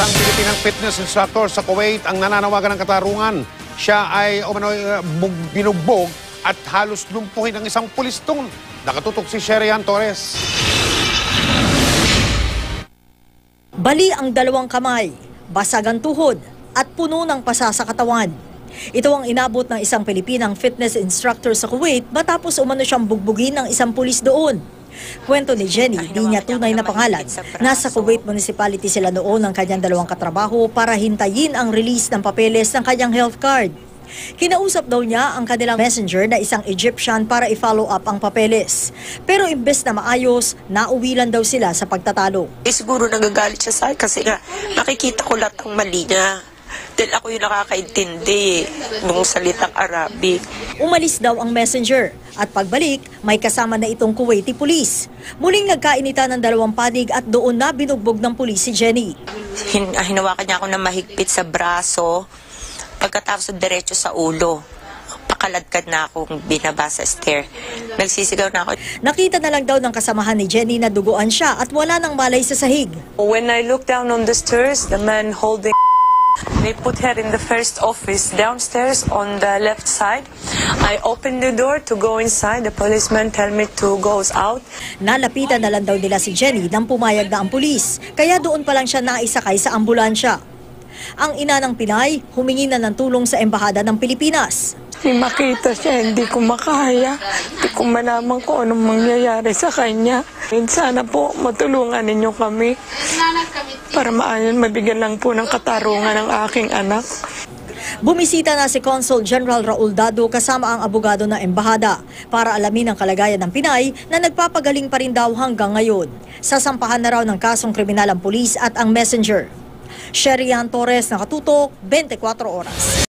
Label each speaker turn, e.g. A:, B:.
A: Isang Pilipinang fitness instructor sa Kuwait ang nananawagan ng katarungan. Siya ay binugbog at halos lumpuhin ang isang pulis doon. Nakatutok si Sherian Torres.
B: Bali ang dalawang kamay, basag ang tuhod at puno ng pasa sa katawan. Ito ang inabot ng isang Pilipinang fitness instructor sa Kuwait matapos umano siyang bugbugin ng isang pulis doon. Kwento ni Jenny, di niya tunay na pangalan. Nasa Kuwait Municipality sila noon ng kanyang dalawang katrabaho para hintayin ang release ng papeles ng kanyang health card. Kinausap daw niya ang kanilang messenger na isang Egyptian para i-follow up ang papeles. Pero imbes na maayos, nauwilan daw sila sa pagtatalo.
C: Siguro nagagalit siya sa akin kasi nga nakikita ko lahat ng mali niya. Dahil ako yung nakakaintindi ng salitang Arabic.
B: Umalis daw ang messenger at pagbalik, may kasama na itong Kuwaiti police. Muling nagkainita ng dalawang panig at doon na binugbog ng pulis si Jenny.
C: Hinawakan niya ako na mahigpit sa braso, pagkatapos diretso sa ulo. Pakaladkad na akong binaba sa stair. Nagsisigaw na ako.
B: Nakita na lang daw ng kasamahan ni Jenny na duguan siya at wala nang malay sa sahig.
D: When I looked down on the stairs, the man holding they put her in the first office downstairs on the left side. I opened the door to go inside. The policeman tell me to go out.
B: Nalapitan na lang daw nila si Jenny nang pumayag na ang pulis. Kaya doon pa lang siya naisakay sa ambulansya. Ang ina ng Pinay, humingi na ng tulong sa Embahada ng Pilipinas.
D: Makita siya, hindi ko makaya. Hindi ko malaman kung anong mangyayari sa kanya. Sana po matulungan ninyo kami para mabigyan lang po ng katarungan ng aking anak.
B: Bumisita na si Consul General Raul Dado kasama ang abogado ng Embahada para alamin ang kalagayan ng Pinay na nagpapagaling pa rin daw hanggang ngayon. Sasampahan na raw ng kasong kriminal ang pulis at ang messenger. Sherian Torres, nakatutok, 24 oras.